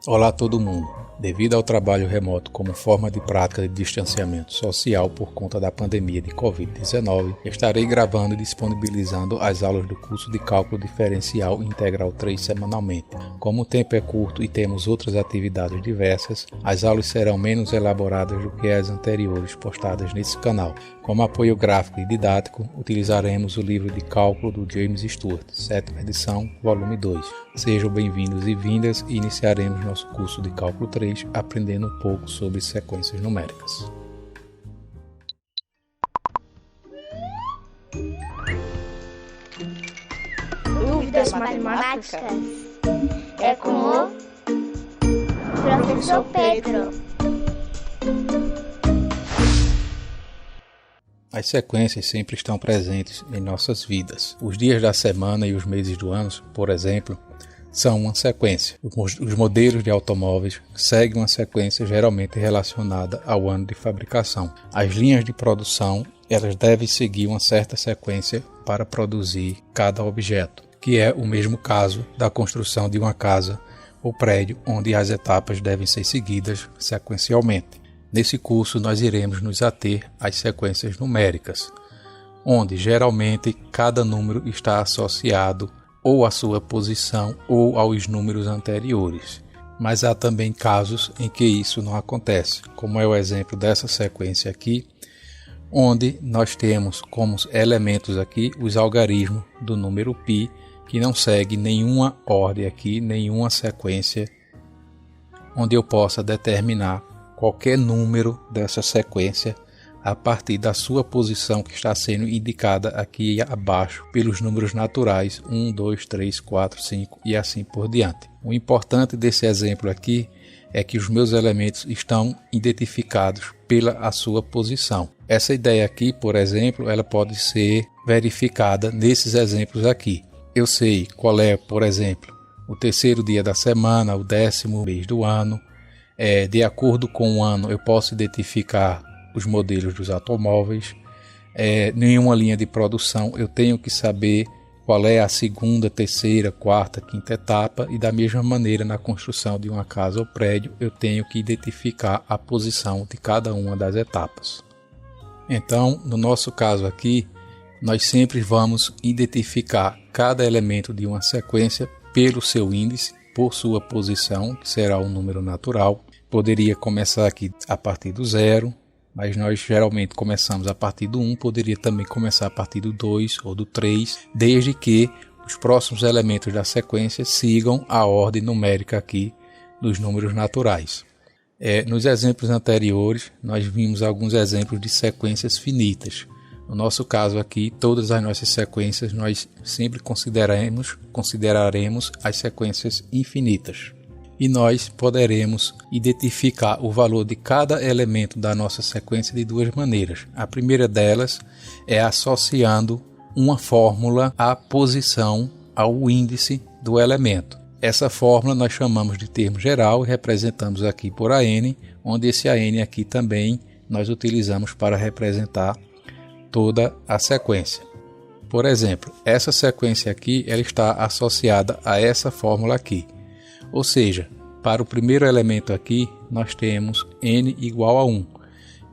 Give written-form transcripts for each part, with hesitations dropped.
Olá todo mundo! Devido ao trabalho remoto como forma de prática de distanciamento social por conta da pandemia de Covid-19, estarei gravando e disponibilizando as aulas do curso de Cálculo Diferencial Integral 3 semanalmente. Como o tempo é curto e temos outras atividades diversas, as aulas serão menos elaboradas do que as anteriores postadas nesse canal. Como apoio gráfico e didático, utilizaremos o livro de cálculo do James Stewart, 7ª edição, volume 2. Sejam bem-vindos e vindas e iniciaremos nosso curso de Cálculo 3 aprendendo um pouco sobre sequências numéricas. Dúvidas matemáticas é com o professor Pedro. As sequências sempre estão presentes em nossas vidas. Os dias da semana e os meses do ano, por exemplo, são uma sequência. Os modelos de automóveis seguem uma sequência geralmente relacionada ao ano de fabricação. As linhas de produção, elas devem seguir uma certa sequência para produzir cada objeto, que é o mesmo caso da construção de uma casa ou prédio, onde as etapas devem ser seguidas sequencialmente. Nesse curso nós iremos nos ater às sequências numéricas, onde geralmente cada número está associado ou à sua posição ou aos números anteriores. Mas há também casos em que isso não acontece, como é o exemplo dessa sequência aqui, onde nós temos como elementos aqui os algarismos do número π, que não segue nenhuma ordem aqui, nenhuma sequência, onde eu possa determinar qualquer número dessa sequência a partir da sua posição que está sendo indicada aqui abaixo pelos números naturais 1, 2, 3, 4, 5 e assim por diante. O importante desse exemplo aqui é que os meus elementos estão identificados pela sua posição. Essa ideia aqui, por exemplo, ela pode ser verificada nesses exemplos aqui. Eu sei qual é, por exemplo, o terceiro dia da semana, o 10º mês do ano. De acordo com o ano, eu posso identificar os modelos dos automóveis. Nenhuma linha de produção, eu tenho que saber qual é a segunda, terceira, quarta, quinta etapa, e da mesma maneira na construção de uma casa ou prédio, eu tenho que identificar a posição de cada uma das etapas. Então, no nosso caso aqui, nós sempre vamos identificar cada elemento de uma sequência pelo seu índice, por sua posição, que será um número natural. Poderia começar aqui a partir do 0, mas nós geralmente começamos a partir do 1, poderia também começar a partir do 2 ou do 3, desde que os próximos elementos da sequência sigam a ordem numérica aqui dos números naturais. Nos exemplos anteriores, nós vimos alguns exemplos de sequências finitas. No nosso caso aqui, todas as nossas sequências, nós sempre consideraremos as sequências infinitas. E nós poderemos identificar o valor de cada elemento da nossa sequência de duas maneiras. A primeira delas é associando uma fórmula à posição, ao índice do elemento. Essa fórmula nós chamamos de termo geral e representamos aqui por AN, onde esse AN aqui também nós utilizamos para representar toda a sequência. Por exemplo, essa sequência aqui ela está associada a essa fórmula aqui. Ou seja, para o primeiro elemento aqui, nós temos n igual a 1.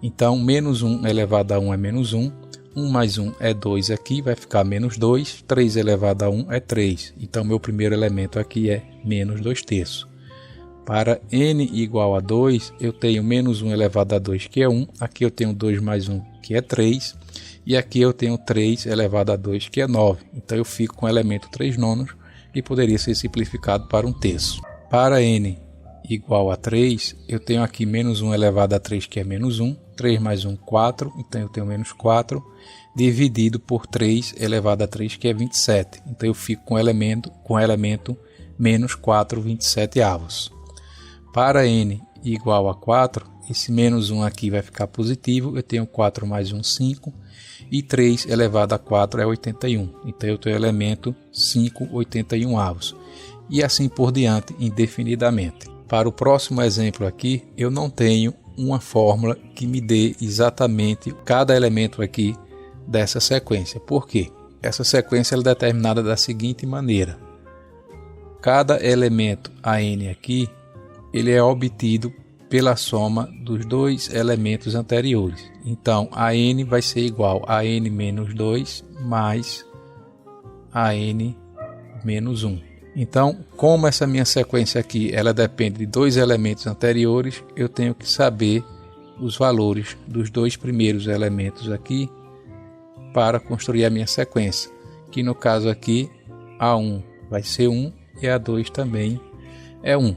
Então, menos 1 elevado a 1 é menos 1. 1 mais 1 é 2 aqui, vai ficar menos 2. 3 elevado a 1 é 3. Então, meu primeiro elemento aqui é menos 2/3. Para n igual a 2, eu tenho menos 1 elevado a 2, que é 1. Aqui eu tenho 2 mais 1, que é 3. E aqui eu tenho 3 elevado a 2, que é 9. Então, eu fico com o elemento 3/9, que poderia ser simplificado para 1/3. Para n igual a 3, eu tenho aqui menos 1 elevado a 3, que é menos 1. 3 mais 1, 4. Então, eu tenho menos 4. Dividido por 3 elevado a 3, que é 27. Então, eu fico com o elemento menos 4/27. Para n igual a 4, esse menos 1 aqui vai ficar positivo. Eu tenho 4 mais 1, 5. E 3 elevado a 4 é 81. Então, eu tenho o elemento 5/81. E assim por diante, indefinidamente. Para o próximo exemplo aqui, eu não tenho uma fórmula que me dê exatamente cada elemento aqui dessa sequência. Por quê? Essa sequência é determinada da seguinte maneira. Cada elemento AN aqui, ele é obtido pela soma dos dois elementos anteriores. Então, a n vai ser igual a n menos 2 mais a n menos 1. Então, como essa minha sequência aqui ela depende de dois elementos anteriores, eu tenho que saber os valores dos dois primeiros elementos aqui para construir a minha sequência, que no caso aqui A1 vai ser 1 e A2 também é 1.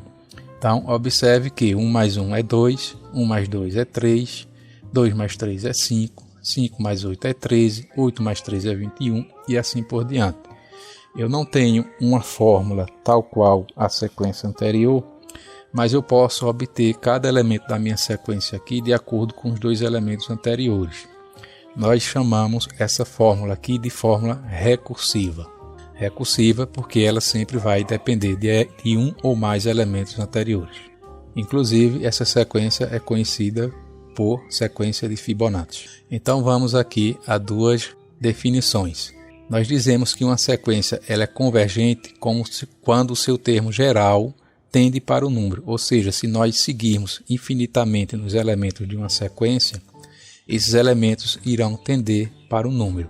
Então, observe que 1 mais 1 é 2, 1 mais 2 é 3, 2 mais 3 é 5, 5 mais 8 é 13, 8 mais 3 é 21 e assim por diante. Eu não tenho uma fórmula tal qual a sequência anterior, mas eu posso obter cada elemento da minha sequência aqui de acordo com os dois elementos anteriores. Nós chamamos essa fórmula aqui de fórmula recursiva. Recursiva porque ela sempre vai depender de um ou mais elementos anteriores. Inclusive, essa sequência é conhecida por sequência de Fibonacci. Então vamos aqui a duas definições. Nós dizemos que uma sequência ela é convergente quando o seu termo geral tende para o número, ou seja, se nós seguirmos infinitamente nos elementos de uma sequência, esses elementos irão tender para o número.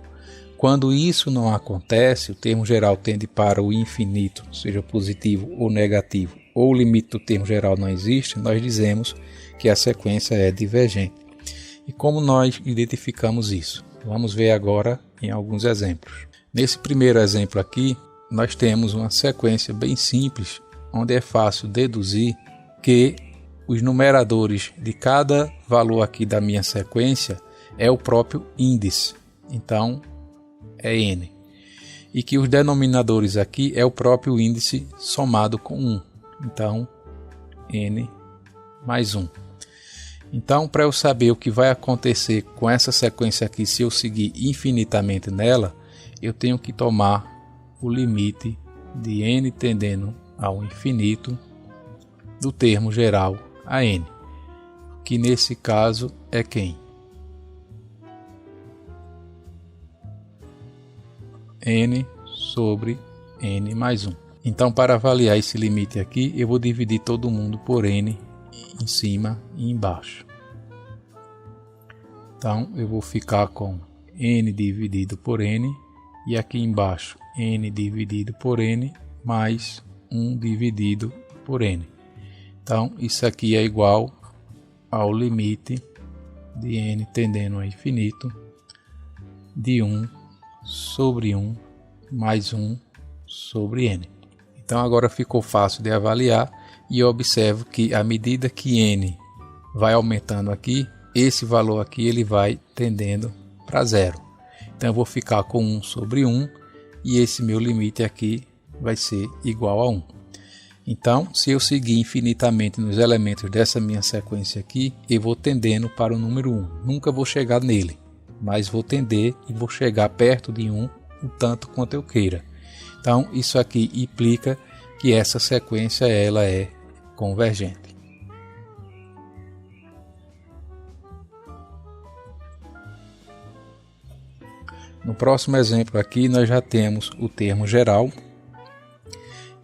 Quando isso não acontece, o termo geral tende para o infinito, seja positivo ou negativo, ou o limite do termo geral não existe, nós dizemos que a sequência é divergente. E como nós identificamos isso? Vamos ver agora em alguns exemplos. Nesse primeiro exemplo aqui, nós temos uma sequência bem simples, onde é fácil deduzir que os numeradores de cada valor aqui da minha sequência é o próprio índice. Então, é n. E que os denominadores aqui é o próprio índice somado com 1. Então, n mais 1. Então, para eu saber o que vai acontecer com essa sequência aqui, se eu seguir infinitamente nela, eu tenho que tomar o limite de n tendendo ao infinito do termo geral a n, que nesse caso é quem? N sobre n mais 1. Então, para avaliar esse limite aqui, eu vou dividir todo mundo por n em cima e embaixo. Então, eu vou ficar com n dividido por n e aqui embaixo n dividido por n mais 1 dividido por n. Então, isso aqui é igual ao limite de n tendendo a infinito de 1 sobre 1 mais 1 sobre n. Então agora ficou fácil de avaliar e eu observo que à medida que n vai aumentando aqui, esse valor aqui ele vai tendendo para zero. Então eu vou ficar com 1 sobre 1 e esse meu limite aqui vai ser igual a 1. Então, se eu seguir infinitamente nos elementos dessa minha sequência aqui, eu vou tendendo para o número 1. Nunca vou chegar nele, mas vou tender e vou chegar perto de 1 o tanto quanto eu queira. Então, isso aqui implica que essa sequência ela é convergente. No próximo exemplo aqui, nós já temos o termo geral.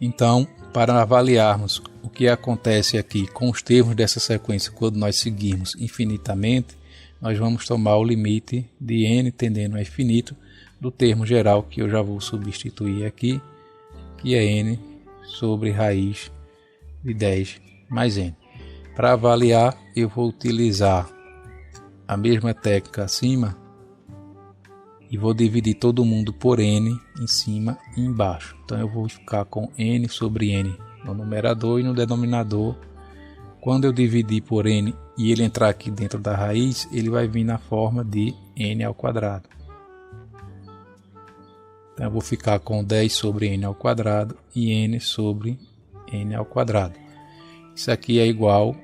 Então, para avaliarmos o que acontece aqui com os termos dessa sequência quando nós seguirmos infinitamente, nós vamos tomar o limite de n tendendo a infinito do termo geral que eu já vou substituir aqui, que é n sobre raiz de 10 mais n. Para avaliar, eu vou utilizar a mesma técnica acima e vou dividir todo mundo por n em cima e embaixo. Então eu vou ficar com n sobre n no numerador e no denominador. Quando eu dividir por n e ele entrar aqui dentro da raiz, ele vai vir na forma de n ao quadrado. Então eu vou ficar com 10 sobre n ao quadrado e n sobre n ao quadrado. Isso aqui é igual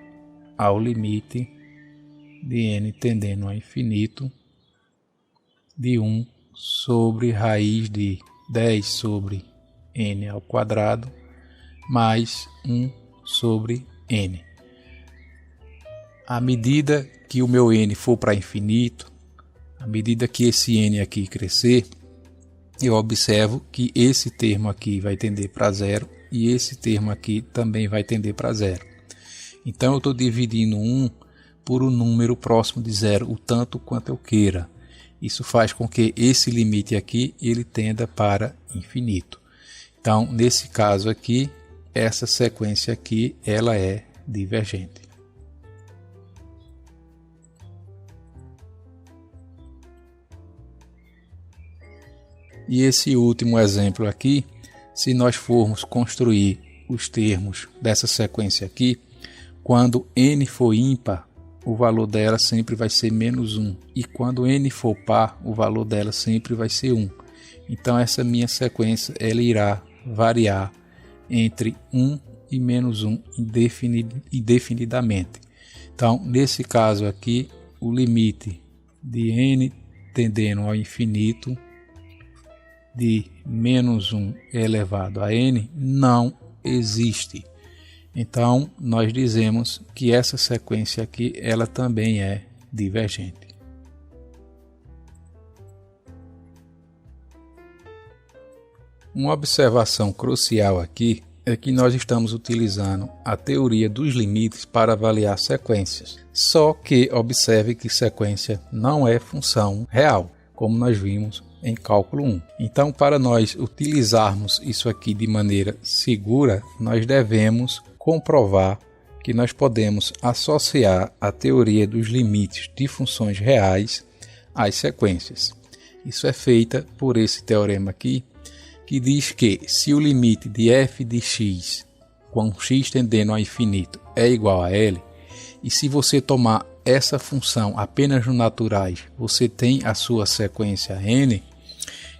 ao limite de n tendendo a infinito de 1 sobre raiz de 10 sobre n ao quadrado mais 1 sobre n. À medida que o meu n for para infinito, à medida que esse n aqui crescer, eu observo que esse termo aqui vai tender para zero e esse termo aqui também vai tender para zero. Então eu estou dividindo 1 por um número próximo de 0, o tanto quanto eu queira. Isso faz com que esse limite aqui ele tenda para infinito. Então, nesse caso aqui, essa sequência aqui ela é divergente. E esse último exemplo aqui, se nós formos construir os termos dessa sequência aqui, quando n for ímpar, o valor dela sempre vai ser menos 1. E quando n for par, o valor dela sempre vai ser 1. Então essa minha sequência ela irá variar entre 1 e menos 1 indefinidamente. Então, nesse caso aqui, o limite de n tendendo ao infinito de menos 1 elevado a n não existe. Então, nós dizemos que essa sequência aqui, ela também é divergente. Uma observação crucial aqui é que nós estamos utilizando a teoria dos limites para avaliar sequências. Só que observe que sequência não é função real, como nós vimos em cálculo 1. Então, para nós utilizarmos isso aqui de maneira segura, nós devemos comprovar que nós podemos associar a teoria dos limites de funções reais às sequências. Isso é feito por esse teorema aqui, que diz que se o limite de f de x com x tendendo ao infinito é igual a L, e se você tomar essa função apenas no naturais, você tem a sua sequência n,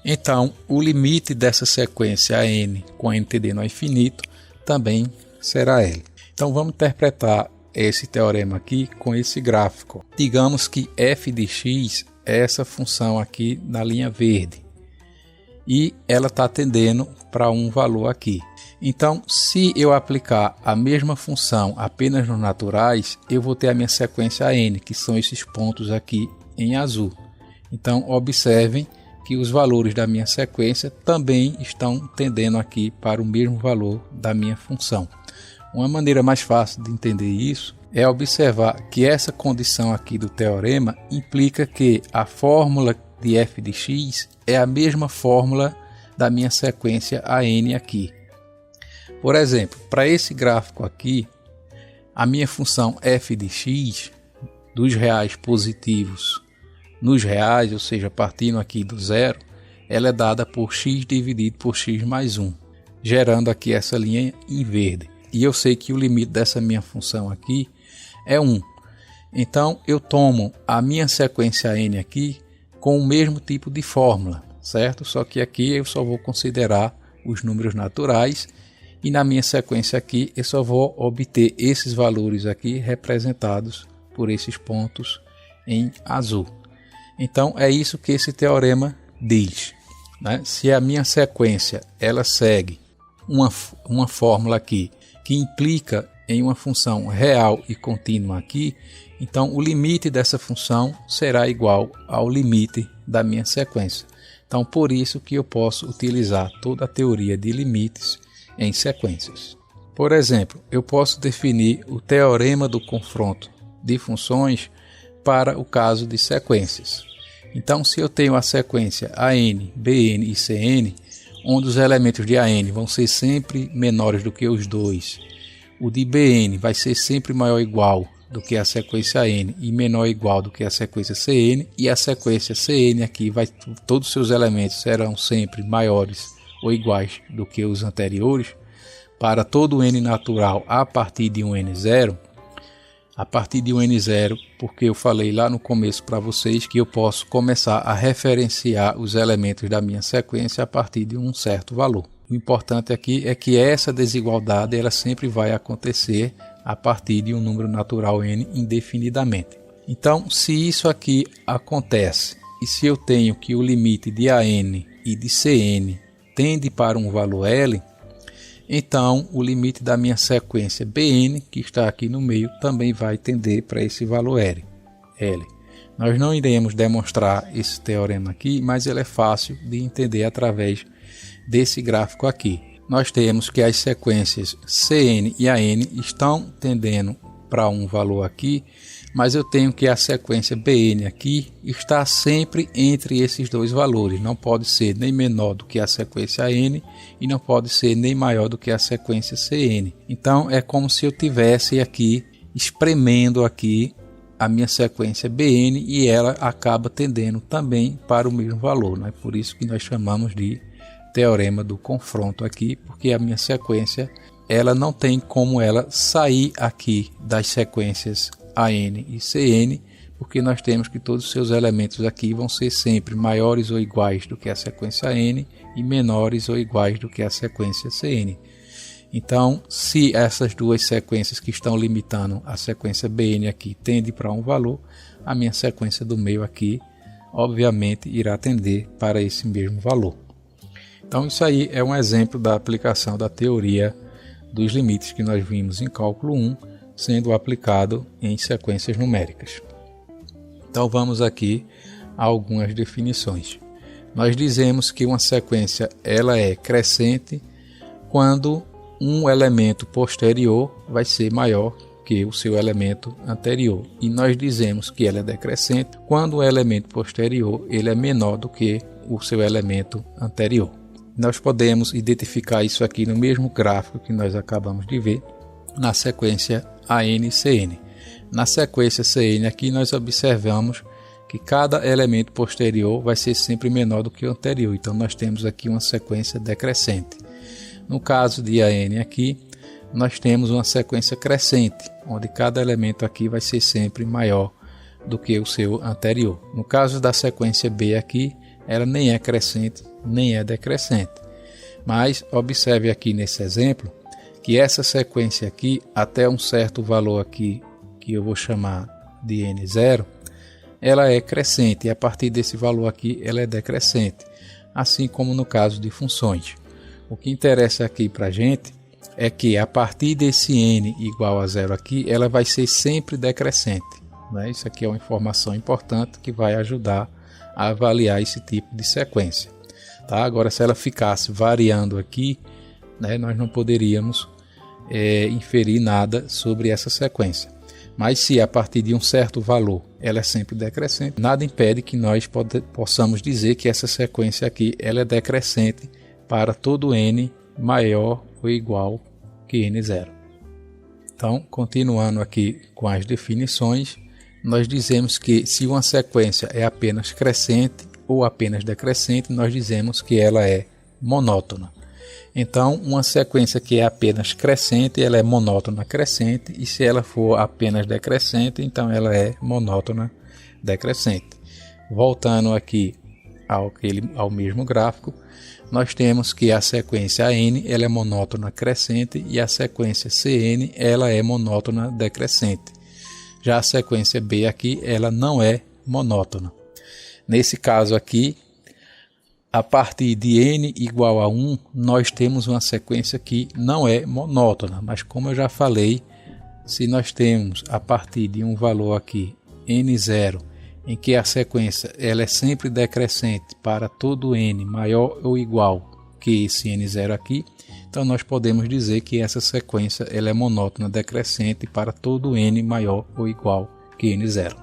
então o limite dessa sequência n com n tendendo ao infinito também será L. Então vamos interpretar esse teorema aqui com esse gráfico. Digamos que f de x é essa função aqui na linha verde e ela está tendendo para um valor aqui. Então, se eu aplicar a mesma função apenas nos naturais, eu vou ter a minha sequência n, que são esses pontos aqui em azul. Então, observem que os valores da minha sequência também estão tendendo aqui para o mesmo valor da minha função. Uma maneira mais fácil de entender isso é observar que essa condição aqui do teorema implica que a fórmula de f de x é a mesma fórmula da minha sequência an aqui. Por exemplo, para esse gráfico aqui, a minha função f de x dos reais positivos nos reais, ou seja, partindo aqui do zero, ela é dada por x dividido por x mais 1, gerando aqui essa linha em verde. E eu sei que o limite dessa minha função aqui é 1. Então, eu tomo a minha sequência n aqui com o mesmo tipo de fórmula, certo? Só que aqui eu só vou considerar os números naturais e na minha sequência aqui eu só vou obter esses valores aqui representados por esses pontos em azul. Então, é isso que esse teorema diz, né? Se a minha sequência ela segue uma fórmula aqui que implica em uma função real e contínua aqui, então o limite dessa função será igual ao limite da minha sequência. Então, por isso que eu posso utilizar toda a teoria de limites em sequências. Por exemplo, eu posso definir o teorema do confronto de funções para o caso de sequências. Então, se eu tenho a sequência AN, BN e CN, onde os elementos de AN vão ser sempre menores do que os dois, o de BN vai ser sempre maior ou igual do que a sequência N e menor ou igual do que a sequência CN, e a sequência CN aqui, todos os seus elementos serão sempre maiores ou iguais do que os anteriores. Para todo N natural a partir de um N0, porque eu falei lá no começo para vocês que eu posso começar a referenciar os elementos da minha sequência a partir de um certo valor. O importante aqui é que essa desigualdade ela sempre vai acontecer a partir de um número natural n indefinidamente. Então, se isso aqui acontece e se eu tenho que o limite de AN e de CN tende para um valor L, então o limite da minha sequência BN, que está aqui no meio, também vai tender para esse valor L. Nós não iremos demonstrar esse teorema aqui, mas ele é fácil de entender através desse gráfico aqui. Nós temos que as sequências CN e AN estão tendendo para um valor aqui, mas eu tenho que a sequência Bn aqui está sempre entre esses dois valores. Não pode ser nem menor do que a sequência N e não pode ser nem maior do que a sequência Cn. Então é como se eu tivesse aqui espremendo aqui a minha sequência Bn e ela acaba tendendo também para o mesmo valor, né? Por isso que nós chamamos de teorema do confronto aqui, porque a minha sequência ela não tem como ela sair aqui das sequências AN e CN, porque nós temos que todos os seus elementos aqui vão ser sempre maiores ou iguais do que a sequência N e menores ou iguais do que a sequência CN. Então, se essas duas sequências que estão limitando a sequência Bn aqui tendem para um valor, a minha sequência do meio aqui, obviamente, irá tender para esse mesmo valor. Então, isso aí é um exemplo da aplicação da teoria dos limites que nós vimos em cálculo 1, sendo aplicado em sequências numéricas. Então, vamos aqui a algumas definições. Nós dizemos que uma sequência ela é crescente quando um elemento posterior vai ser maior que o seu elemento anterior. E nós dizemos que ela é decrescente quando o elemento posterior ele é menor do que o seu elemento anterior. Nós podemos identificar isso aqui no mesmo gráfico que nós acabamos de ver, na sequência AN e CN. Na sequência CN aqui nós observamos que cada elemento posterior vai ser sempre menor do que o anterior. Então nós temos aqui uma sequência decrescente. No caso de AN aqui, nós temos uma sequência crescente, onde cada elemento aqui vai ser sempre maior do que o seu anterior. No caso da sequência B aqui, ela nem é crescente, nem é decrescente. Mas observe aqui nesse exemplo, que essa sequência aqui, até um certo valor aqui, que eu vou chamar de N0, ela é crescente, e a partir desse valor aqui, ela é decrescente, assim como no caso de funções. O que interessa aqui para a gente é que a partir desse n igual a zero aqui, ela vai ser sempre decrescente, né? Isso aqui é uma informação importante que vai ajudar a avaliar esse tipo de sequência. Tá? Agora, se ela ficasse variando aqui, né, nós não poderíamos inferir nada sobre essa sequência. Mas se a partir de um certo valor ela é sempre decrescente, nada impede que nós possamos dizer que essa sequência aqui ela é decrescente para todo n maior ou igual que n0. Então, continuando aqui com as definições, nós dizemos que se uma sequência é apenas crescente ou apenas decrescente, nós dizemos que ela é monótona. Então, uma sequência que é apenas crescente, ela é monótona crescente, e se ela for apenas decrescente, então ela é monótona decrescente. Voltando aqui ao mesmo gráfico, nós temos que a sequência AN ela é monótona crescente e a sequência CN ela é monótona decrescente. Já a sequência B aqui ela não é monótona. Nesse caso aqui, a partir de n igual a 1, nós temos uma sequência que não é monótona, mas como eu já falei, se nós temos a partir de um valor aqui, n0, em que a sequência ela é sempre decrescente para todo n maior ou igual que esse n0 aqui, então nós podemos dizer que essa sequência ela é monótona decrescente para todo n maior ou igual que n0.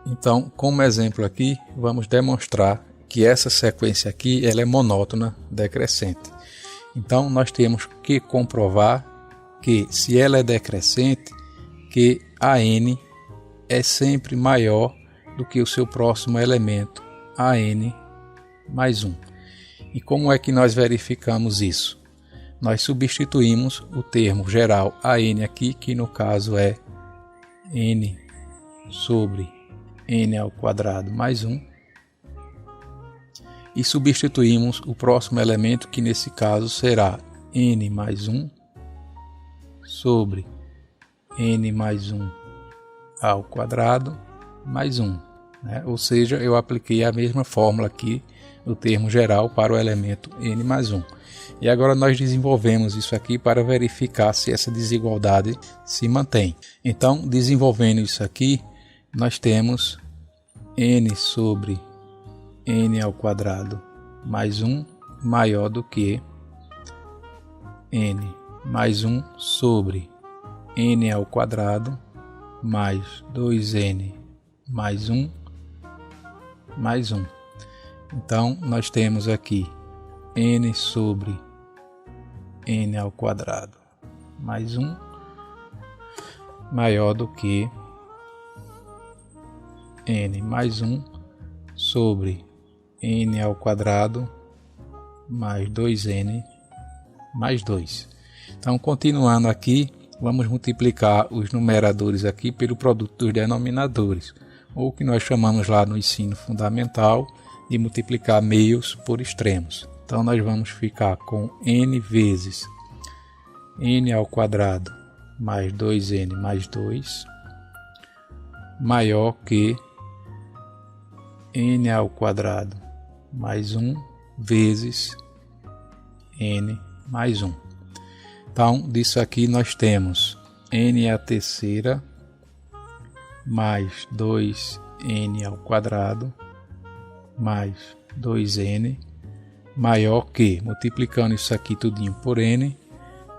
Então, como exemplo aqui, vamos demonstrar que essa sequência aqui ela é monótona decrescente. Então, nós temos que comprovar que se ela é decrescente, que a n é sempre maior do que o seu próximo elemento, AN mais 1. E como é que nós verificamos isso? Nós substituímos o termo geral AN aqui, que no caso é n sobre n ao quadrado mais 1, e substituímos o próximo elemento, que nesse caso será n mais 1 sobre n mais 1 ao quadrado mais 1. Né? Ou seja, eu apliquei a mesma fórmula aqui do termo geral para o elemento n mais 1. E agora nós desenvolvemos isso aqui para verificar se essa desigualdade se mantém. Então, desenvolvendo isso aqui, nós temos n sobre n ao quadrado mais 1 maior do que n mais 1 sobre n ao quadrado mais 2n mais 1 mais 1. Então, nós temos aqui n sobre n ao quadrado mais 1 maior do que n mais 1 sobre n ao quadrado mais 2n mais 2. Então, continuando aqui, vamos multiplicar os numeradores aqui pelo produto dos denominadores, ou o que nós chamamos lá no ensino fundamental de multiplicar meios por extremos. Então, nós vamos ficar com n vezes n ao quadrado mais 2n mais 2 maior que n ao quadrado mais 1 vezes n mais 1. Então, disso aqui nós temos n à terceira mais 2n ao quadrado mais 2n maior que, multiplicando isso aqui tudinho por n,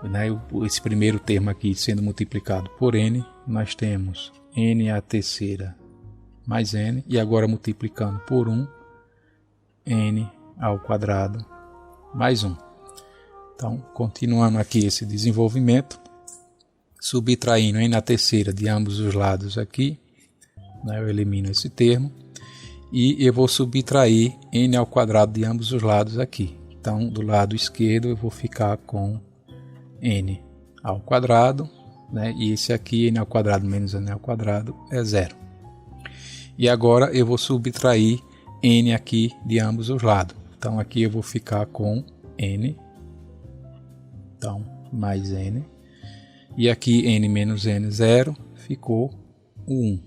né, esse primeiro termo aqui sendo multiplicado por n, nós temos n à terceira mais n, e agora multiplicando por 1, n ao quadrado mais 1. Então, continuando aqui esse desenvolvimento, subtraindo n à terceira de ambos os lados aqui, né, eu elimino esse termo, e eu vou subtrair n ao quadrado de ambos os lados aqui. Então, do lado esquerdo eu vou ficar com n ao quadrado, né, e esse aqui, n ao quadrado menos n ao quadrado, é 0. E agora eu vou subtrair n aqui de ambos os lados. Então, aqui eu vou ficar com n, então, mais n, e aqui n menos n, 0, ficou 1.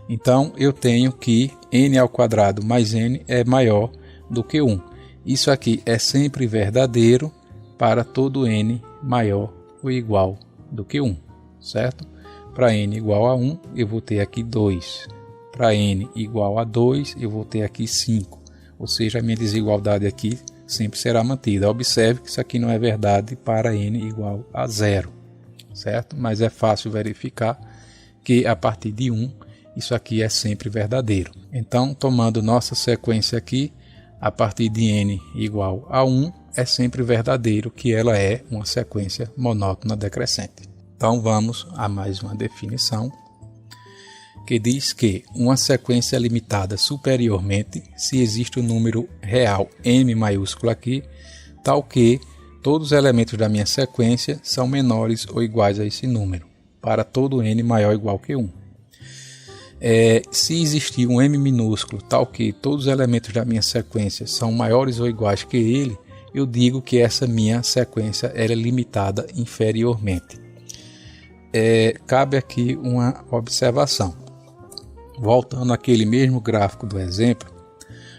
Então, eu tenho que n ao quadrado mais n é maior do que 1. Isso aqui é sempre verdadeiro para todo n maior ou igual do que 1, certo? Para n igual a 1, eu vou ter aqui 2. Para n igual a 2, eu vou ter aqui 5. Ou seja, a minha desigualdade aqui sempre será mantida. Observe que isso aqui não é verdade para n igual a 0, certo? Mas é fácil verificar que a partir de 1, isso aqui é sempre verdadeiro. Então, tomando nossa sequência aqui, a partir de n igual a 1, é sempre verdadeiro que ela é uma sequência monótona decrescente. Então, vamos a mais uma definição, que diz que uma sequência limitada superiormente, se existe um número real m maiúsculo aqui, tal que todos os elementos da minha sequência são menores ou iguais a esse número, para todo n maior ou igual que 1. Se existir um m minúsculo tal que todos os elementos da minha sequência são maiores ou iguais que ele, eu digo que essa minha sequência é limitada inferiormente. Cabe aqui uma observação. Voltando àquele mesmo gráfico do exemplo,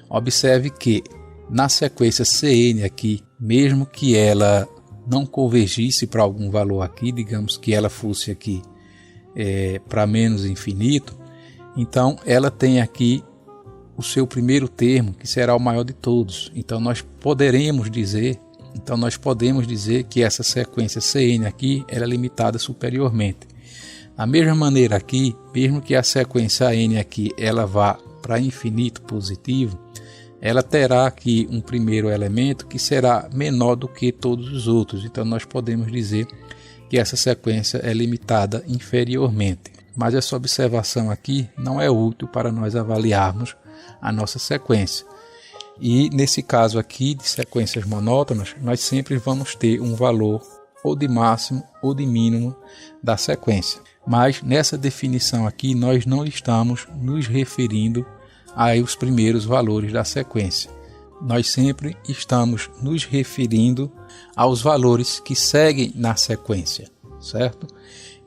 observe que na sequência Cn aqui, mesmo que ela não convergisse para algum valor aqui, digamos que ela fosse aqui para menos infinito, então ela tem aqui o seu primeiro termo, que será o maior de todos. Então nós podemos dizer que essa sequência Cn aqui ela é limitada superiormente. Da mesma maneira aqui, mesmo que a sequência n aqui ela vá para infinito positivo, ela terá aqui um primeiro elemento que será menor do que todos os outros. Então nós podemos dizer que essa sequência é limitada inferiormente. Mas essa observação aqui não é útil para nós avaliarmos a nossa sequência. E nesse caso aqui de sequências monótonas, nós sempre vamos ter um valor ou de máximo ou de mínimo da sequência. Mas nessa definição aqui nós não estamos nos referindo aos primeiros valores da sequência. Nós sempre estamos nos referindo aos valores que seguem na sequência, certo?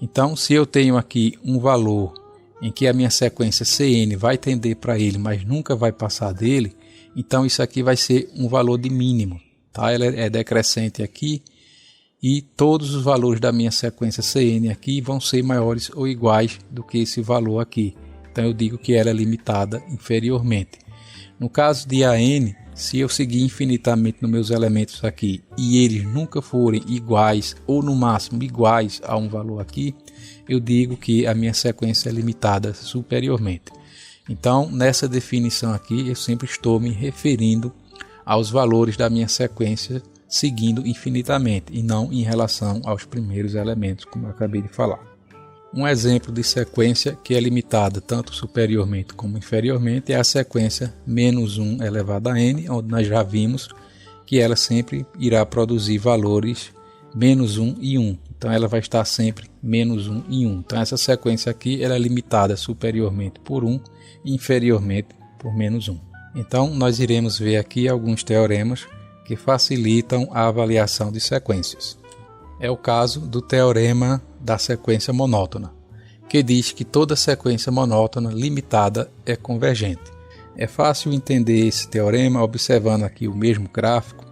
Então, se eu tenho aqui um valor em que a minha sequência Cn vai tender para ele, mas nunca vai passar dele, então isso aqui vai ser um valor de mínimo, tá? Ela é decrescente aqui e todos os valores da minha sequência Cn aqui vão ser maiores ou iguais do que esse valor aqui. Então eu digo que ela é limitada inferiormente. No caso de AN, se eu seguir infinitamente nos meus elementos aqui e eles nunca forem iguais ou no máximo iguais a um valor aqui, eu digo que a minha sequência é limitada superiormente. Então, nessa definição aqui, eu sempre estou me referindo aos valores da minha sequência seguindo infinitamente e não em relação aos primeiros elementos, como eu acabei de falar. Um exemplo de sequência que é limitada tanto superiormente como inferiormente é a sequência menos 1 elevado a n, onde nós já vimos que ela sempre irá produzir valores menos 1 e 1. Então ela vai estar sempre menos 1 e 1. Então essa sequência aqui ela é limitada superiormente por 1 e inferiormente por menos 1. Então nós iremos ver aqui alguns teoremas que facilitam a avaliação de sequências. É o caso do teorema da sequência monótona, que diz que toda sequência monótona limitada é convergente. É fácil entender esse teorema observando aqui o mesmo gráfico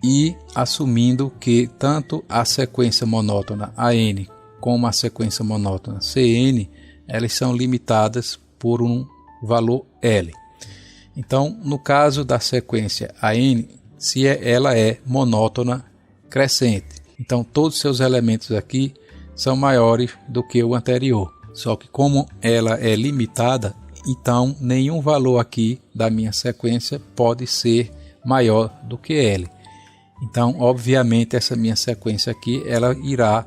e assumindo que tanto a sequência monótona AN como a sequência monótona CN, elas são limitadas por um valor L. Então, no caso da sequência AN, se ela é monótona crescente, então todos os seus elementos aqui são maiores do que o anterior. Só que como ela é limitada, então nenhum valor aqui da minha sequência pode ser maior do que L. Então, obviamente, essa minha sequência aqui, ela irá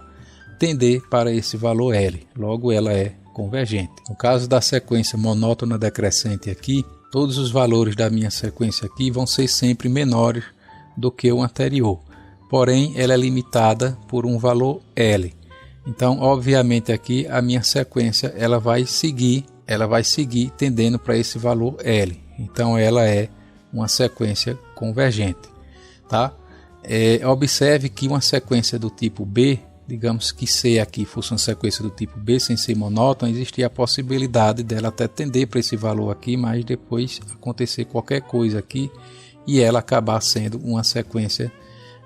tender para esse valor L. Logo, ela é convergente. No caso da sequência monótona decrescente aqui, todos os valores da minha sequência aqui vão ser sempre menores do que o anterior. Porém, ela é limitada por um valor L. Então, obviamente, aqui a minha sequência ela vai seguir tendendo para esse valor L. Então, ela é uma sequência convergente, tá? Observe que uma sequência do tipo B, digamos que C aqui fosse uma sequência do tipo B sem ser monótona, existia a possibilidade dela até tender para esse valor aqui, mas depois acontecer qualquer coisa aqui e ela acabar sendo uma sequência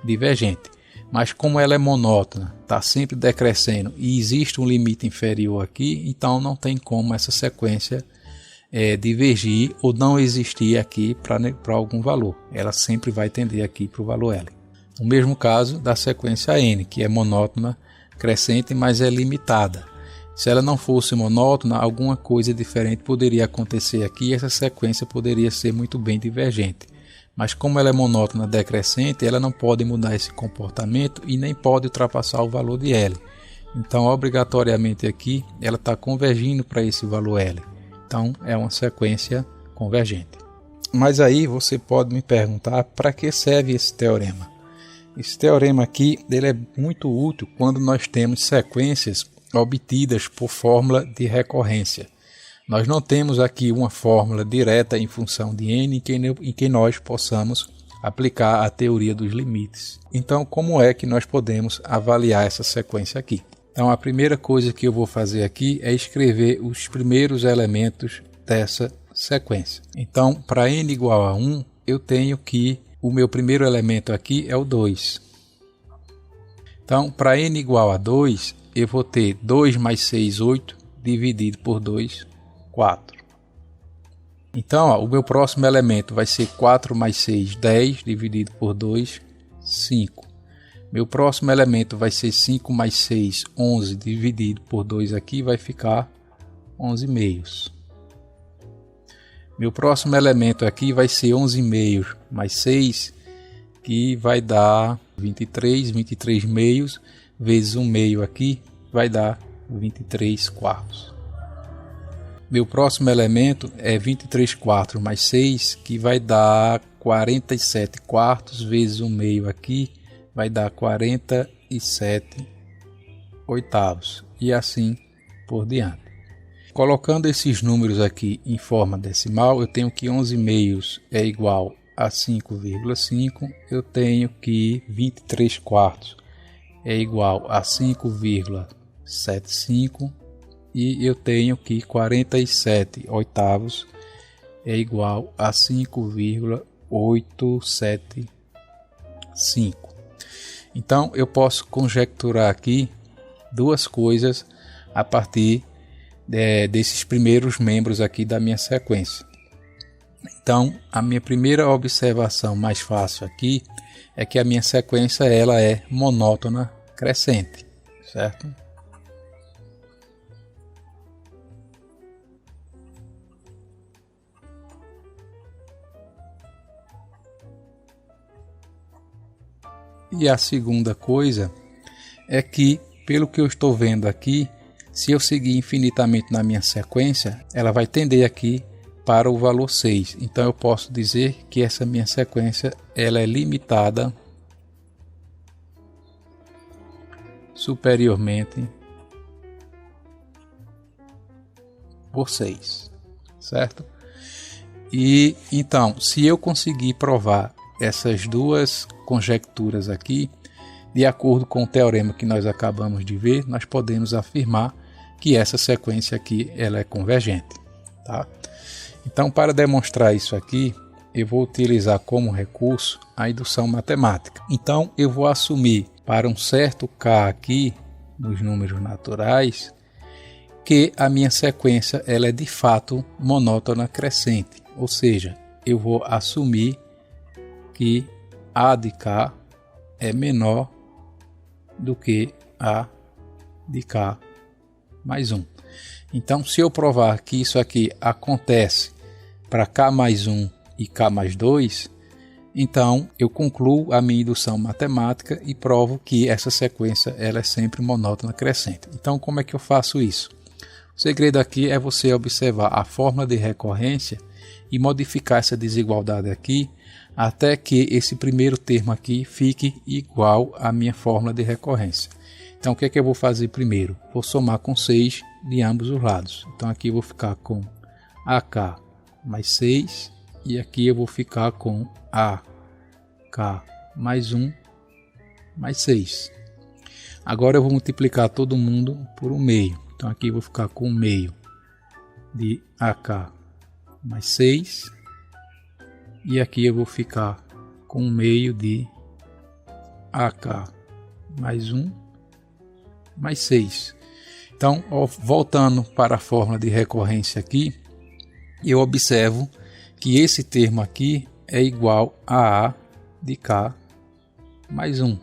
divergente. Mas como ela é monótona, está sempre decrescendo e existe um limite inferior aqui, então não tem como essa sequência divergir ou não existir aqui para algum valor. Ela sempre vai tender aqui para o valor L. O mesmo caso da sequência N, que é monótona crescente, mas é limitada. Se ela não fosse monótona, alguma coisa diferente poderia acontecer aqui e essa sequência poderia ser muito bem divergente. Mas como ela é monótona decrescente, ela não pode mudar esse comportamento e nem pode ultrapassar o valor de L. Então, obrigatoriamente aqui, ela está convergindo para esse valor L. Então, é uma sequência convergente. Mas aí você pode me perguntar para que serve esse teorema? Esse teorema aqui ele é muito útil quando nós temos sequências obtidas por fórmula de recorrência. Nós não temos aqui uma fórmula direta em função de n em que nós possamos aplicar a teoria dos limites. Então, como é que nós podemos avaliar essa sequência aqui? Então, a primeira coisa que eu vou fazer aqui é escrever os primeiros elementos dessa sequência. Então, para n igual a 1, eu tenho que o meu primeiro elemento aqui é o 2. Então, para n igual a 2, eu vou ter 2 mais 6, 8, dividido por 2, 4. Então, o meu próximo elemento vai ser 4 mais 6, 10, dividido por 2, 5. Meu próximo elemento vai ser 5 mais 6, 11, dividido por 2 aqui, vai ficar 11 meios. Meu próximo elemento aqui vai ser 11 meios mais 6, que vai dar 23, 23 meios, vezes 1 meio aqui, vai dar 23 quartos. Meu próximo elemento é 23 quartos mais 6, que vai dar 47 quartos, vezes 1 meio aqui, vai dar 47 oitavos, e assim por diante. Colocando esses números aqui em forma decimal, eu tenho que 11 meios é igual a 5,5, eu tenho que 23 quartos é igual a 5,75, e eu tenho que 47 oitavos é igual a 5,875. Então, eu posso conjecturar aqui duas coisas a partir desses primeiros membros aqui da minha sequência. Então, a minha primeira observação mais fácil aqui é que a minha sequência ela é monótona crescente, certo? E a segunda coisa é que, pelo que eu estou vendo aqui, se eu seguir infinitamente na minha sequência, ela vai tender aqui para o valor 6. Então eu posso dizer que essa minha sequência ela é limitada superiormente por 6, certo? E então, se eu conseguir provar essas duas conjecturas aqui, de acordo com o teorema que nós acabamos de ver, nós podemos afirmar que essa sequência aqui ela é convergente, tá? Então, para demonstrar isso aqui, eu vou utilizar como recurso a indução matemática. Então, eu vou assumir para um certo k aqui nos números naturais que a minha sequência ela é de fato monótona crescente, ou seja, eu vou assumir que A de K é menor do que A de K mais 1. Então, se eu provar que isso aqui acontece para K mais 1 e K mais 2, então eu concluo a minha indução matemática e provo que essa sequência ela é sempre monótona crescente. Então, como é que eu faço isso? O segredo aqui é você observar a fórmula de recorrência e modificar essa desigualdade aqui até que esse primeiro termo aqui fique igual à minha fórmula de recorrência. Então, o que é que eu vou fazer primeiro? Vou somar com 6 de ambos os lados. Então, aqui eu vou ficar com AK mais 6 e aqui eu vou ficar com AK mais 1 mais 6. Agora eu vou multiplicar todo mundo por 1 meio. Então, aqui eu vou ficar com 1 meio de AK mais 6. E aqui eu vou ficar com 1 meio de AK mais 1 mais 6. Então, voltando para a fórmula de recorrência aqui, eu observo que esse termo aqui é igual a A de K mais 1.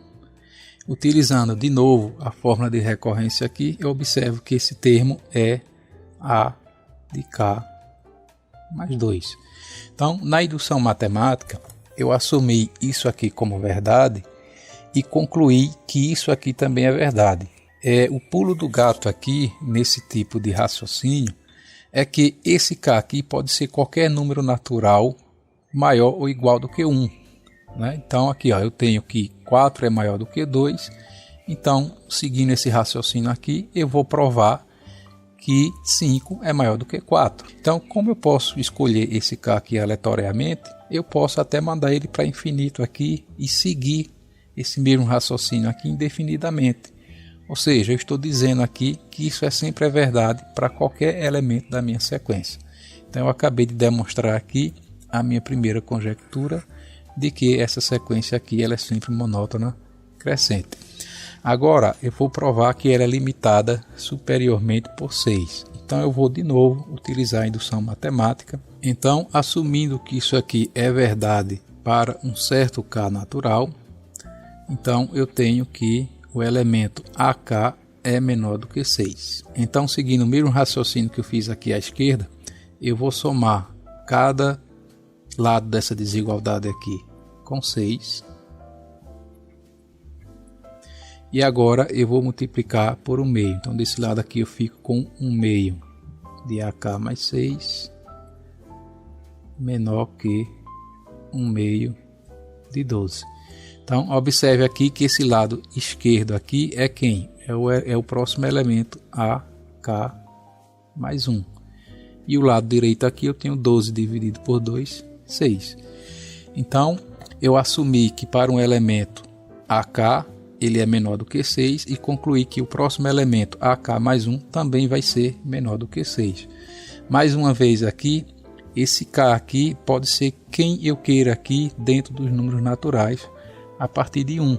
Utilizando de novo a fórmula de recorrência aqui, eu observo que esse termo é A de K mais 2. Então, na indução matemática, eu assumi isso aqui como verdade e concluí que isso aqui também é verdade. O pulo do gato aqui, nesse tipo de raciocínio, é que esse K aqui pode ser qualquer número natural maior ou igual do que 1. Né? Então, aqui ó, eu tenho que 4 é maior do que 2. Então, seguindo esse raciocínio aqui, eu vou provar que 5 é maior do que 4. Então, como eu posso escolher esse K aqui aleatoriamente, eu posso até mandar ele para infinito aqui e seguir esse mesmo raciocínio aqui indefinidamente. Ou seja, eu estou dizendo aqui que isso é sempre verdade para qualquer elemento da minha sequência. Então, eu acabei de demonstrar aqui a minha primeira conjectura de que essa sequência aqui ela é sempre monótona crescente. Agora, eu vou provar que ela é limitada superiormente por 6. Então, eu vou de novo utilizar a indução matemática. Então, assumindo que isso aqui é verdade para um certo K natural, então eu tenho que o elemento AK é menor do que 6. Então, seguindo o mesmo raciocínio que eu fiz aqui à esquerda, eu vou somar cada lado dessa desigualdade aqui com 6. E agora eu vou multiplicar por 1 meio. Então, desse lado aqui eu fico com 1 meio de AK mais 6 menor que 1 meio de 12. Então, observe aqui que esse lado esquerdo aqui é quem? É o próximo elemento AK mais 1. E o lado direito aqui eu tenho 12 dividido por 2, 6. Então, eu assumi que para um elemento AK ele é menor do que 6 e concluí que o próximo elemento AK mais 1 também vai ser menor do que 6. Mais uma vez aqui, esse K aqui pode ser quem eu queira aqui dentro dos números naturais a partir de 1.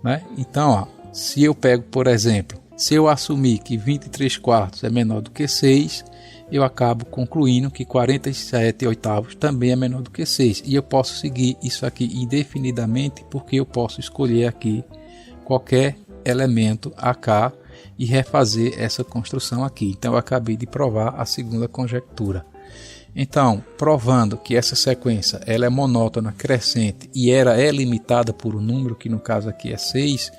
Né? Então, ó, se eu pego, por exemplo, se eu assumir que 23 quartos é menor do que 6, eu acabo concluindo que 47 oitavos também é menor do que 6. E eu posso seguir isso aqui indefinidamente, porque eu posso escolher aqui qualquer elemento AK e refazer essa construção aqui. Então eu acabei de provar a segunda conjectura. Então, provando que essa sequência ela é monótona, crescente e ela é limitada por um número, que no caso aqui é 6,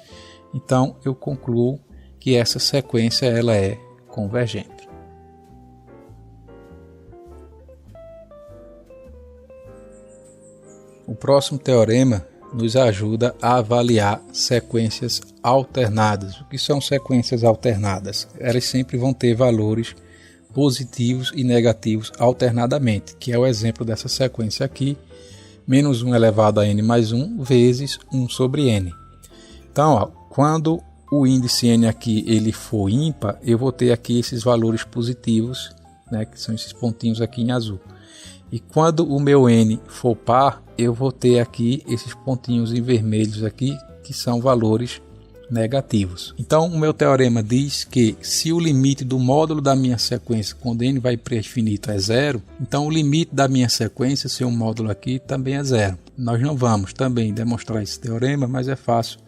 então eu concluo que essa sequência ela é convergente. O próximo teorema nos ajuda a avaliar sequências alternadas. O que são sequências alternadas? Elas sempre vão ter valores positivos e negativos alternadamente, que é o exemplo dessa sequência aqui, menos 1 elevado a n mais 1 vezes 1 sobre n. Então, ó, quando o índice n aqui ele for ímpar, eu vou ter aqui esses valores positivos, né, que são esses pontinhos aqui em azul. E quando o meu n for par, eu vou ter aqui esses pontinhos em vermelhos aqui, que são valores negativos. Então o meu teorema diz que se o limite do módulo da minha sequência quando n vai para infinito é zero, então o limite da minha sequência, se um módulo aqui, também é zero. Nós não vamos também demonstrar esse teorema, mas é fácil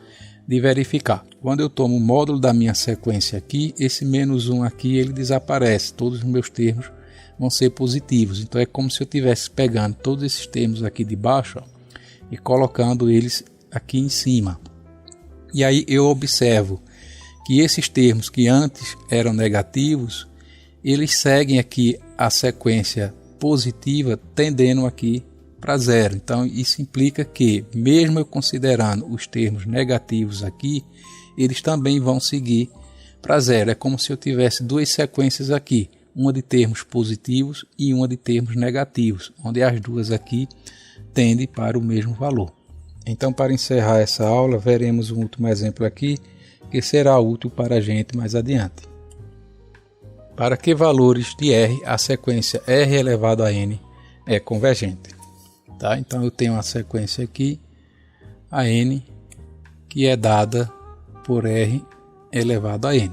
de verificar. Quando eu tomo o módulo da minha sequência aqui, esse menos 1 aqui ele desaparece, todos os meus termos vão ser positivos. Então é como se eu estivesse pegando todos esses termos aqui de baixo, ó, e colocando eles aqui em cima. E aí eu observo que esses termos que antes eram negativos, eles seguem aqui a sequência positiva tendendo aqui para zero. Então isso implica que, mesmo eu considerando os termos negativos aqui, eles também vão seguir para zero. É como se eu tivesse duas sequências aqui, uma de termos positivos e uma de termos negativos, onde as duas aqui tendem para o mesmo valor. Então, para encerrar essa aula, veremos um último exemplo aqui, que será útil para a gente mais adiante. Para que valores de R a sequência R elevado a N é convergente? Tá? Então, eu tenho uma sequência aqui, a N, que é dada por R elevado a N.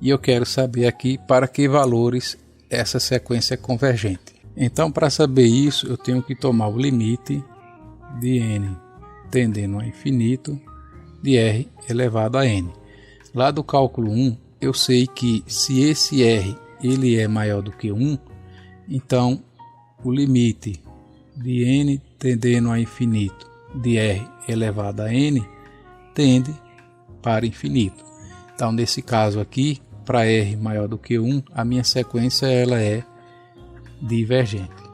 E eu quero saber aqui para que valores essa sequência é convergente. Então, para saber isso, eu tenho que tomar o limite de N tendendo a infinito de R elevado a N. Lá do cálculo 1, eu sei que se esse R ele é maior do que 1, então o limite de N tendendo a infinito de R elevado a N tende para infinito. Então, nesse caso aqui, para R maior do que 1, a minha sequência ela é divergente.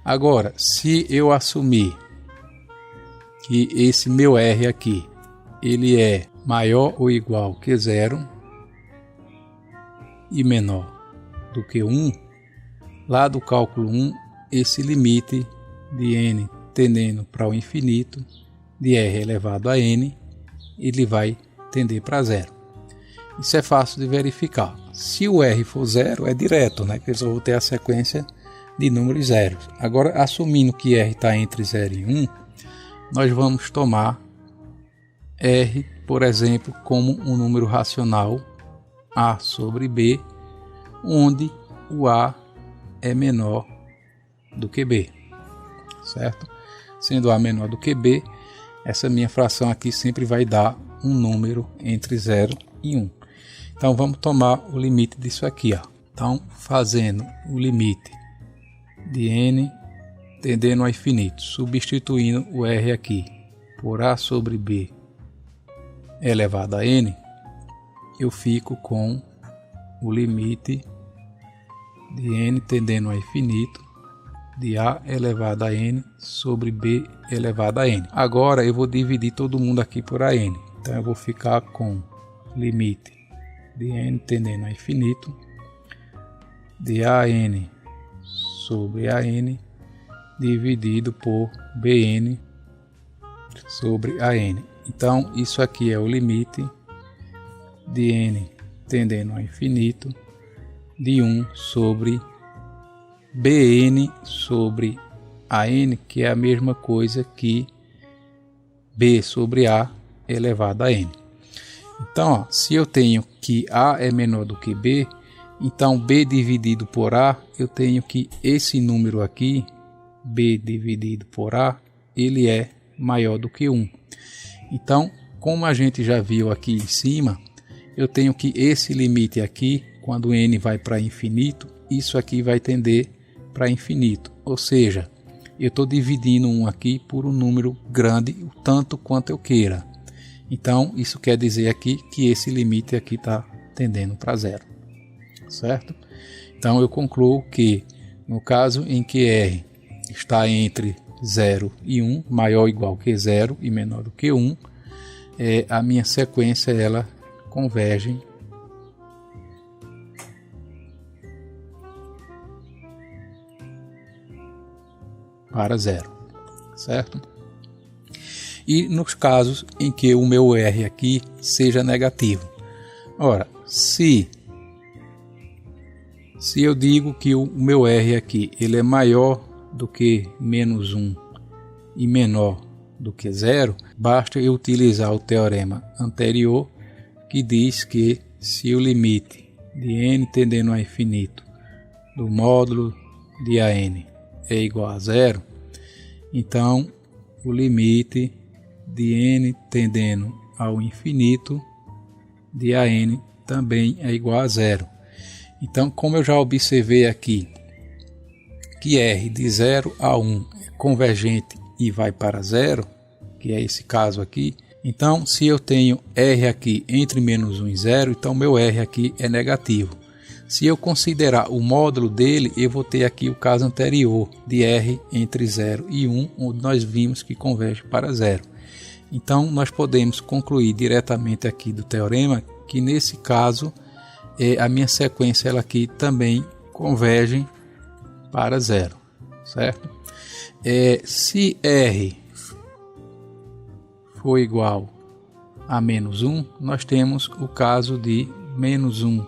Agora, se eu assumir que esse meu R aqui, ele é maior ou igual que 0 e menor do que 1, lá do cálculo 1, esse limite de N tendendo para o infinito de R elevado a N, ele vai tender para 0. Isso é fácil de verificar. Se o R for 0, é direto, né? Porque eu só vou ter a sequência de números zeros. Agora, assumindo que R está entre 0 e 1, nós vamos tomar R, por exemplo, como um número racional A sobre B, onde o A é menor do que B, certo? Sendo A menor do que B, essa minha fração aqui sempre vai dar um número entre 0 e 1. Então vamos tomar o limite disso aqui, ó. Então, fazendo o limite de N tendendo ao infinito, substituindo o R aqui por A sobre B elevado a N, eu fico com o limite de N tendendo ao infinito de A elevado a N sobre B elevado a N. Agora eu vou dividir todo mundo aqui por AN. Então eu vou ficar com limite de N tendendo ao infinito de AN sobre AN dividido por BN sobre AN. Então isso aqui é o limite de N tendendo ao infinito de 1 sobre Bn sobre AN, que é a mesma coisa que B sobre A elevado a N. Então, ó, se eu tenho que A é menor do que B, então B dividido por A, eu tenho que esse número aqui, B dividido por A, ele é maior do que 1. Então, como a gente já viu aqui em cima, eu tenho que esse limite aqui, quando n vai para infinito, isso aqui vai tender para infinito. Ou seja, eu estou dividindo 1 aqui por um número grande, o tanto quanto eu queira. Então, isso quer dizer aqui que esse limite aqui está tendendo para zero. Certo? Então, eu concluo que no caso em que R está entre 0 e 1, maior ou igual que 0 e menor do que 1, a minha sequência ela converge para zero, certo? E nos casos em que o meu R aqui seja negativo. Ora, se eu digo que o meu R aqui ele é maior do que menos 1 e menor do que 0, basta eu utilizar o teorema anterior que diz que se o limite de n tendendo a infinito do módulo de AN é igual a 0, então o limite de n tendendo ao infinito de AN também é igual a 0. Então, como eu já observei aqui que R de 0 a 1 é convergente e vai para 0, que é esse caso aqui, então se eu tenho R aqui entre menos 1 e 0, então meu R aqui é negativo. Se eu considerar o módulo dele, eu vou ter aqui o caso anterior de R entre 0 e 1, onde nós vimos que converge para 0. Então nós podemos concluir diretamente aqui do teorema que nesse caso a minha sequência ela aqui também converge para 0, certo? Se R for igual a menos 1, nós temos o caso de menos 1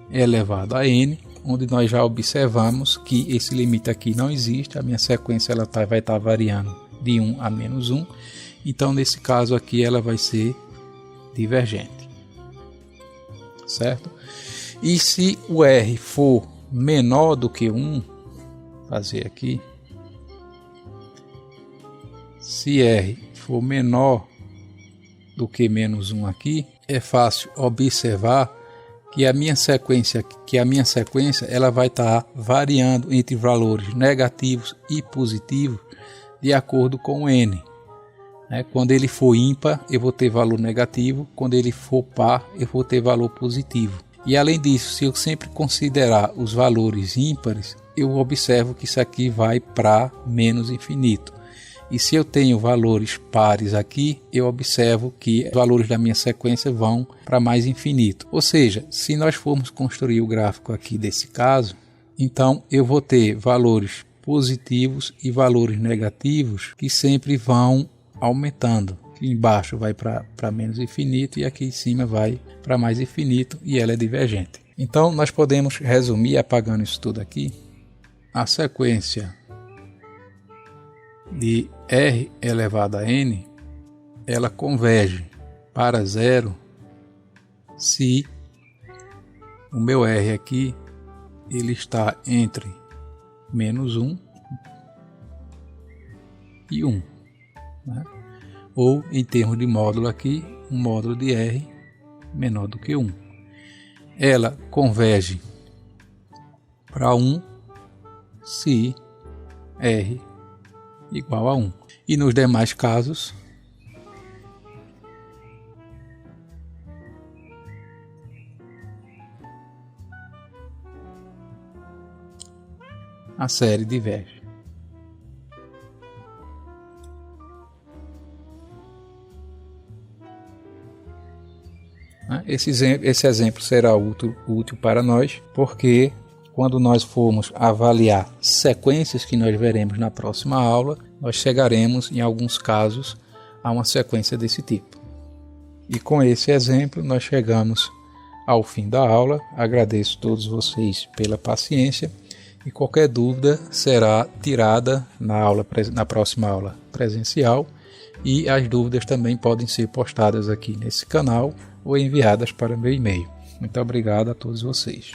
elevado a n, onde nós já observamos que esse limite aqui não existe, a minha sequência ela vai estar variando de 1 a menos 1, então nesse caso aqui ela vai ser divergente, certo? E se o R for menor do que 1, fazer aqui, se R for menor do que menos 1 aqui, é fácil observar que a minha sequência ela vai estar variando entre valores negativos e positivos de acordo com o n. Quando ele for ímpar, eu vou ter valor negativo, quando ele for par, eu vou ter valor positivo. E além disso, se eu sempre considerar os valores ímpares, eu observo que isso aqui vai para menos infinito. E se eu tenho valores pares aqui, eu observo que os valores da minha sequência vão para mais infinito. Ou seja, se nós formos construir o gráfico aqui desse caso, então eu vou ter valores positivos e valores negativos que sempre vão aumentando. Aqui embaixo vai para menos infinito e aqui em cima vai para mais infinito e ela é divergente. Então nós podemos resumir, apagando isso tudo aqui, a sequência de R elevado a n, ela converge para 0 se o meu R aqui ele está entre menos 1 e 1, ou em termos de módulo aqui, um módulo de R menor do que 1. Ela converge para 1 se R igual a 1. E nos demais casos, a série diverge. Esse exemplo será útil para nós, porque quando nós formos avaliar sequências que nós veremos na próxima aula, nós chegaremos, em alguns casos, a uma sequência desse tipo. E com esse exemplo, nós chegamos ao fim da aula. Agradeço a todos vocês pela paciência E qualquer dúvida será tirada na próxima aula presencial, e as dúvidas também podem ser postadas aqui nesse canal ou enviadas para meu e-mail. Muito obrigado a todos vocês.